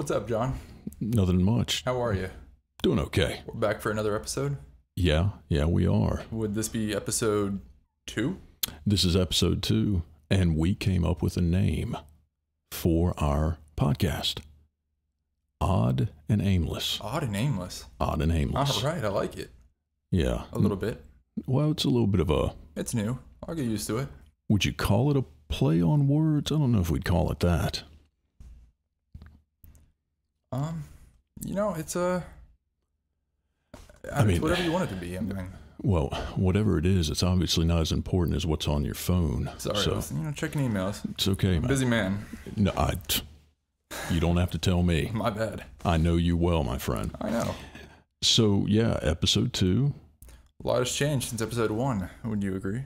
What's up, John? Nothing much. How are you? Doing okay. We're back for another episode. Yeah, we are. Would this be episode 2? This is episode 2, and we came up with a name for our podcast. Odd and Aimless. Odd and Aimless. Odd and Aimless. All right, I like it. Yeah. A little bit. Well, it's a little bit of a... It's new. I'll get used to it. Would you call it a play on words? I don't know if we'd call it that. It's a... I mean, whatever you want it to be. Well, whatever it is, it's obviously not as important as what's on your phone. Sorry, so, I was, checking emails. It's okay, I'm a busy man. No, you don't have to tell me. My bad. I know you well, my friend. I know. So, yeah, episode 2. A lot has changed since episode 1. Would you agree?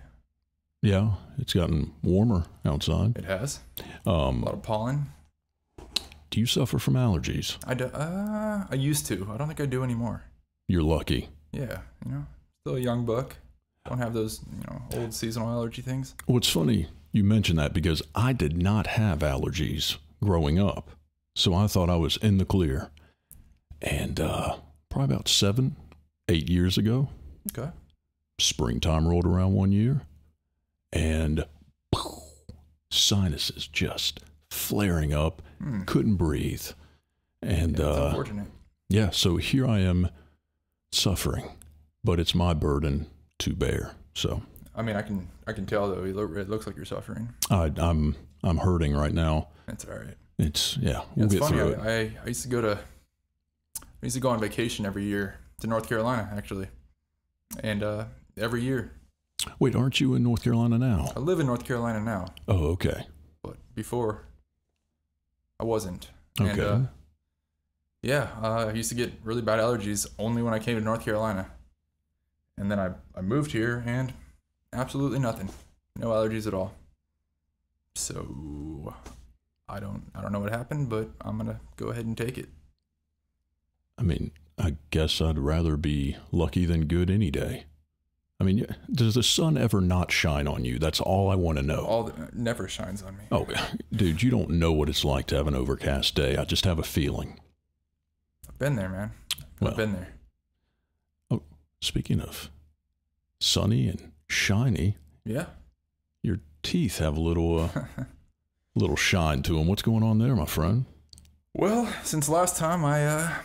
Yeah, it's gotten warmer outside. It has. A lot of pollen. Do you suffer from allergies? I used to. I don't think I do anymore. You're lucky. Yeah, still a young buck. Don't have those, old seasonal allergy things. Well, it's funny you mention that because I did not have allergies growing up. So I thought I was in the clear. And probably about 7, 8 years ago, okay, springtime rolled around one year, and sinuses just flaring up, couldn't breathe. And that's unfortunate. Yeah, so here I am suffering, but it's my burden to bear. So I mean, I can tell though. It looks like you're suffering. I'm hurting right now. That's all right. It's we'll it's get funny. through it. I used to go on vacation every year to North Carolina, actually, and every year. Wait, aren't you in North Carolina now? I live in North Carolina now. Oh, okay. But before, I wasn't. Okay. And, I used to get really bad allergies only when I came to North Carolina. And then I moved here and absolutely nothing. No allergies at all. So I don't know what happened, but I'm going to go ahead and take it. I mean, I guess I'd rather be lucky than good any day. I mean, does the sun ever not shine on you? That's all I want to know. Never shines on me. Oh, dude, you don't know what it's like to have an overcast day. I just have a feeling. I've been there, man. I've been there. Oh, speaking of sunny and shiny. Yeah. Your teeth have a little shine to them. What's going on there, my friend? Well, since last time I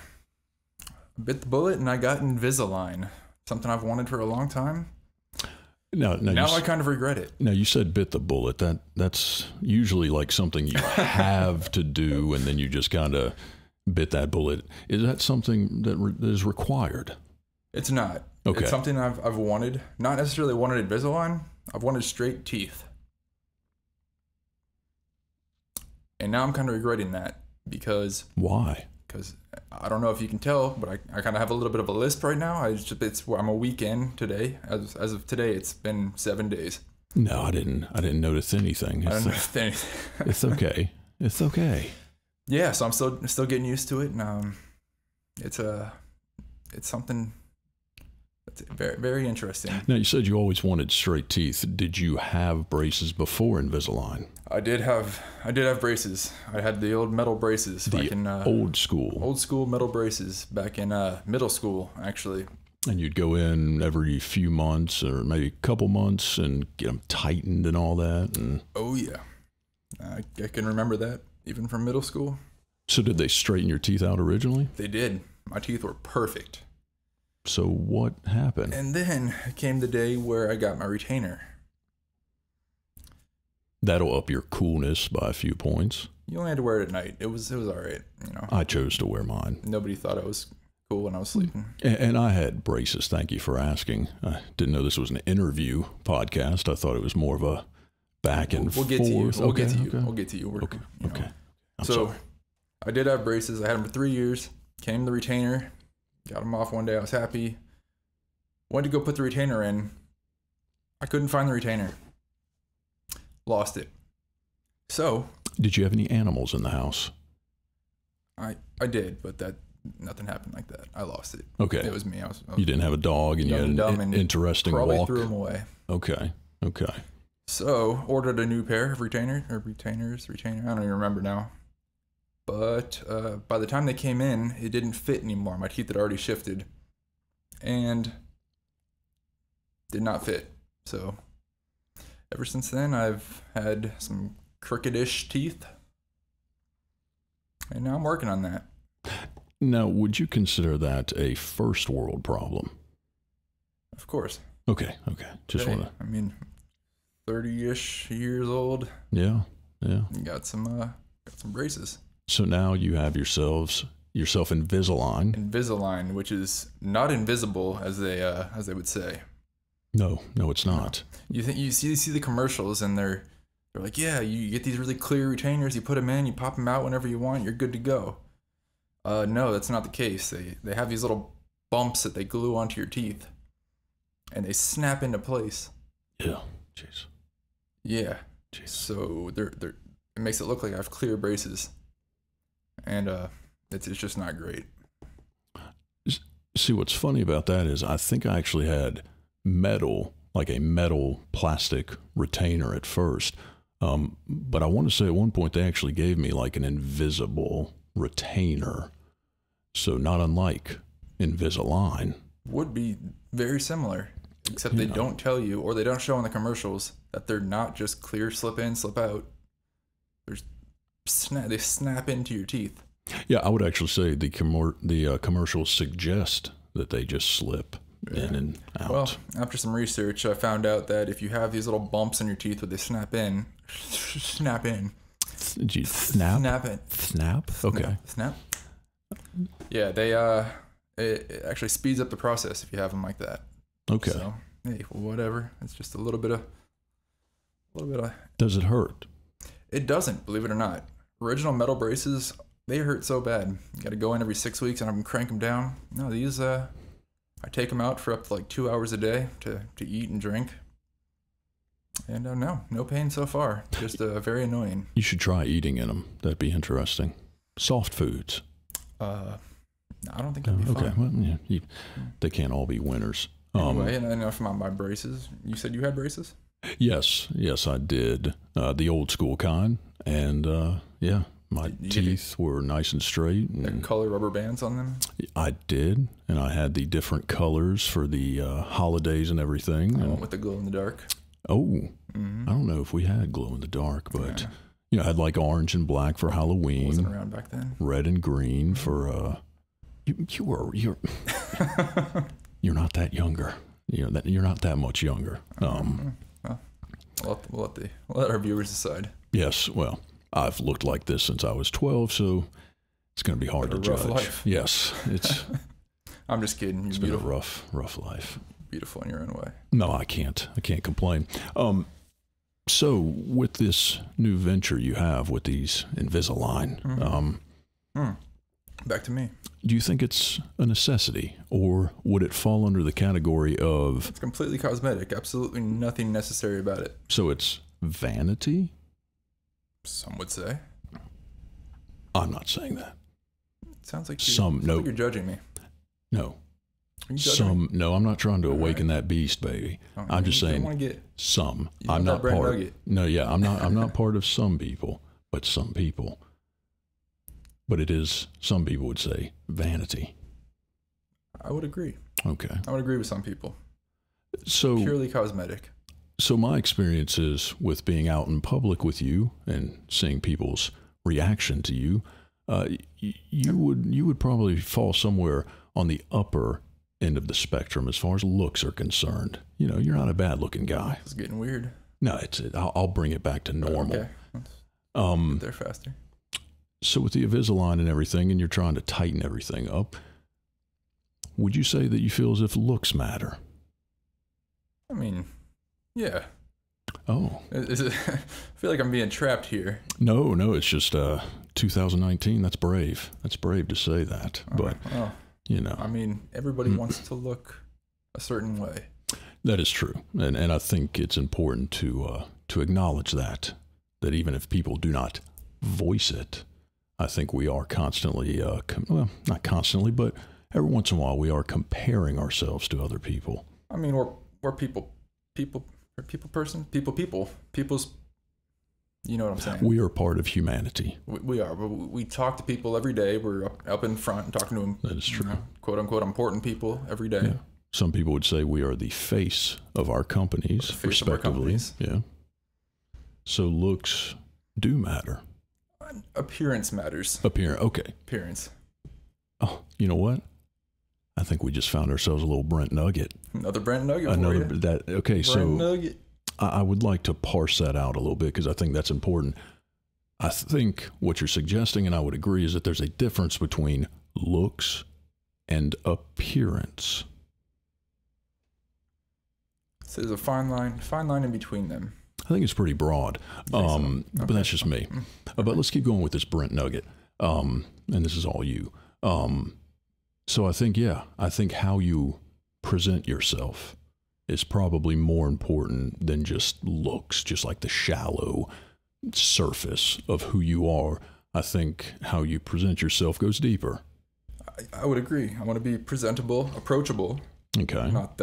bit the bullet and I got Invisalign. Something I've wanted for a long time. Now I kind of regret it. Now, you said bit the bullet. That's usually like something you have to do, and then you just kind of bit that bullet. Is that something that is required? It's not. Okay. It's something I've wanted. Not necessarily wanted Invisalign. I've wanted straight teeth. And now I'm kind of regretting that because... Why? Because I don't know if you can tell, but I kind of have a little bit of a lisp right now. I'm a week in today. As of today, it's been 7 days. No, I didn't notice anything. I didn't notice anything. It's okay. It's okay. Yeah, so I'm still getting used to it, and it's something that's very, very interesting. Now, you said you always wanted straight teeth. Did you have braces before Invisalign? I did have braces. I had the old metal braces back in old school metal braces back in middle school, actually. And you'd go in every few months or maybe a couple months and get them tightened and all that. And oh yeah, I can remember that even from middle school. So did they straighten your teeth out originally? They did. My teeth were perfect. So what happened? And then came the day where I got my retainer. That'll up your coolness by a few points. You only had to wear it at night. It was all right, I chose to wear mine. Nobody thought I was cool when I was sleeping. And I had braces. Thank you for asking. I didn't know this was an interview podcast. I thought it was more of a back and forth. We'll get to you. We'll get to you. Okay. We'll get to you. Okay. I'm so sorry. I did have braces. I had them for 3 years. Came the retainer. Got them off one day. I was happy. Went to go put the retainer in. I couldn't find the retainer. Lost it. So, did you have any animals in the house? I did, but nothing happened like that. I lost it. Okay. It was me. You didn't have a dog and you had an interesting probably walk? Threw them away. Okay. So, ordered a new pair of retainers. I don't even remember now. But by the time they came in, it didn't fit anymore. My teeth had already shifted and did not fit. So ever since then, I've had some crooked-ish teeth. And now I'm working on that. Now, would you consider that a first world problem? Of course. Okay. Just want to. I mean, 30-ish years old. Yeah. Got some braces. So now you have yourself Invisalign. Invisalign, which is not invisible as they would say. No, it's not. No. You see the commercials and they're like, yeah, you get these really clear retainers, you put them in, you pop them out whenever you want, you're good to go. No, that's not the case. They have these little bumps that they glue onto your teeth, and they snap into place. Yeah. Jeez. Yeah. Jeez. So it makes it look like I have clear braces, and it's just not great. See, what's funny about that is I think I actually had metal, like a metal plastic retainer at first. But I want to say at one point they actually gave me like an invisible retainer. So not unlike Invisalign. Would be very similar, except they don't tell you, or they don't show in the commercials, that they're not just clear slip in, slip out. They snap into your teeth. Yeah, I would actually say the commercials suggest that they just slip in and out. Well, after some research, I found out that if you have these little bumps in your teeth where they snap in. Geez, snap? Snap it. Snap? Okay. Snap. Yeah, it actually speeds up the process if you have them like that. Okay. So, hey, whatever. It's just a little bit of. Does it hurt? It doesn't, believe it or not. Original metal braces, they hurt so bad. You got to go in every 6 weeks and I'm crank them down. No, these I take them out for up to like 2 hours a day to eat and drink. And no pain so far. Just very annoying. You should try eating in them. That'd be interesting. Soft foods. I don't think that'd be fun. Okay, well, yeah, they can't all be winners. Anyway, and enough about my braces. You said you had braces? Yes, I did. The old school kind. And yeah, my teeth were nice and straight. And color rubber bands on them? I did. And I had the different colors for the holidays and everything. I went with the glow in the dark. Oh, I don't know if we had glow in the dark, but I had like orange and black for Halloween. Wasn't around back then. Red and green for you're you're not that younger. You're not that much younger. We'll let our viewers decide. Yes, well, I've looked like this since I was 12, so it's going to be hard to judge. Life. Yes, it's. I'm just kidding. It's been a rough life. Beautiful in your own way. No, I can't complain. So with this new venture you have with these Invisalign, back to me. Do you think it's a necessity, or would it fall under the category of? It's completely cosmetic. Absolutely nothing necessary about it. So it's vanity? Some would say. I'm not saying that. It sounds like you're judging me. No. No, I'm not trying to awaken that beast, baby. I'm just saying some. I'm not part. Nugget. No, yeah, I'm not part of some people, but some people. But it is, some people would say, vanity. I would agree. Okay. I would agree with some people. So purely cosmetic. So my experiences with being out in public with you and seeing people's reaction to you, you would probably fall somewhere on the upper end of the spectrum as far as looks are concerned. You're not a bad looking guy. It's getting weird. No, I'll bring it back to normal. Okay. Get there faster. So with the Invisalign and everything, and you're trying to tighten everything up, would you say that you feel as if looks matter? I mean, yeah. Oh. Is it, I feel like I'm being trapped here. No, it's just 2019. That's brave. That's brave to say that. But, I mean, everybody wants to look a certain way. That is true. And I think it's important to acknowledge that even if people do not voice it, I think we are constantly, not constantly, but every once in a while we are comparing ourselves to other people. I mean, we're people. People's, You know what I'm saying? We are part of humanity. We are. We talk to people every day. We're up in front and talking to them. That is true. You know, quote unquote important people every day. Yeah. Some people would say we are the face of our companies, respectively. Yeah. So looks do matter. Appearance matters. Okay. Appearance. Oh, you know what? I think we just found ourselves a little Brent nugget. Another Brent nugget. Okay, Brent so nugget. I would like to parse that out a little bit because I think that's important. I think what you're suggesting, and I would agree, is that there's a difference between looks and appearance. So there's a fine line in between them. I think it's pretty broad, but that's just me. But let's keep going with this Brent nugget, and this is all you. So I think how you present yourself is probably more important than just looks, just like the shallow surface of who you are. I think how you present yourself goes deeper. I would agree. I want to be presentable, approachable. Okay. Not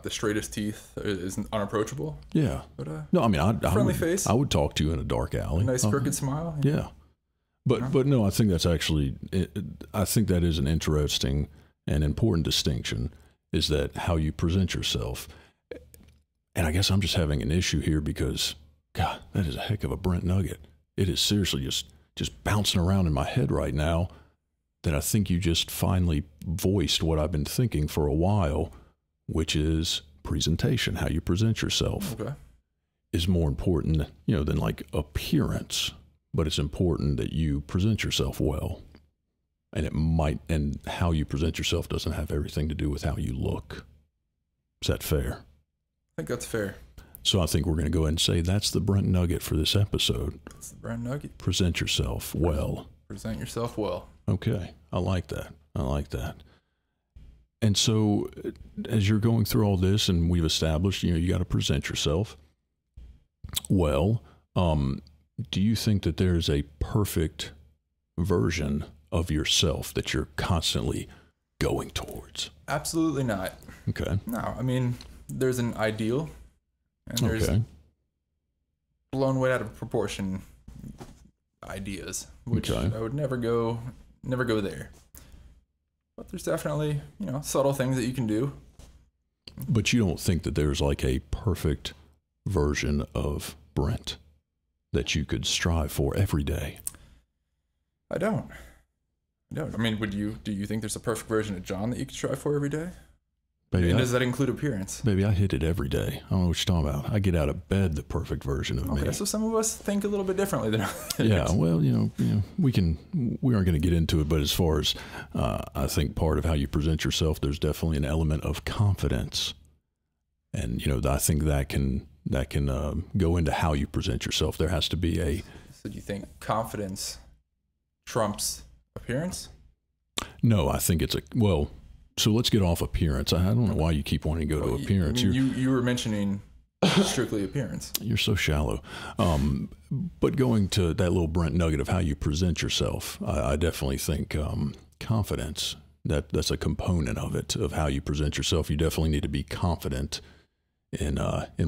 the straightest teeth is unapproachable. Yeah. But no, I mean, friendly face. I would talk to you in a dark alley. A nice crooked smile. Yeah. But no, I think that's actually, I think that is an interesting and important distinction, is that how you present yourself. And I guess I'm just having an issue here because, God, that is a heck of a Brent nugget. It is seriously just bouncing around in my head right now, that I think you just finally voiced what I've been thinking for a while, which is presentation. How you present yourself is more important, than like appearance, but it's important that you present yourself well. And how you present yourself doesn't have everything to do with how you look. Is that fair? I think that's fair. So I think we're going to go ahead and say that's the Brent nugget for this episode. That's the Brent nugget. Present yourself well. Present yourself well. Okay. I like that. And so as you're going through all this, and we've established, you got to present yourself well, do you think that there's a perfect version of yourself that you're constantly going towards? Absolutely not. Okay. No, I mean, there's an ideal, and there's blown way out of proportion ideas, which I would never go there. But there's definitely, subtle things that you can do. But you don't think that there's like a perfect version of Brent that you could strive for every day? I don't. I mean, do you think there's a perfect version of John that you could strive for every day? Baby, and does that include appearance? Baby, I hit it every day. I don't know what you're talking about. I get out of bed the perfect version of me. Okay, so some of us think a little bit differently than others. Yeah, well, we aren't going to get into it, but as far as I think part of how you present yourself, there's definitely an element of confidence. And, I think that can go into how you present yourself. There has to be So do you think confidence trumps appearance? No, I think so let's get off appearance. I don't know why you keep wanting to go to appearance. You were mentioning strictly appearance. You're so shallow. But going to that little Brent nugget of how you present yourself, I definitely think confidence, that's a component of it, of how you present yourself. You definitely need to be confident in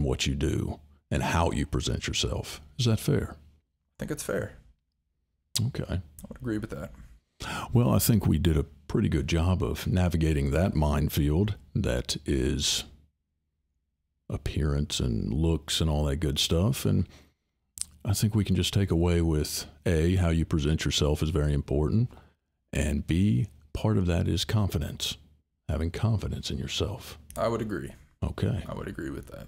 what you do and how you present yourself. Is that fair? I think it's fair. Okay. I would agree with that. Well, I think we did a pretty good job of navigating that minefield that is appearance and looks and all that good stuff. And I think we can just take away with A, how you present yourself is very important, and B, part of that is confidence, having confidence in yourself. I would agree. Okay. I would agree with that.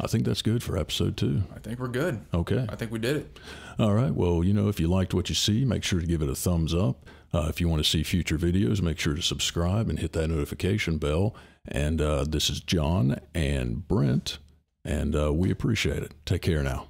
I think that's good for episode 2. I think we're good. Okay. I think we did it. All right. Well, if you liked what you see, make sure to give it a thumbs up. If you want to see future videos, make sure to subscribe and hit that notification bell. And this is John and Brent, and we appreciate it. Take care now.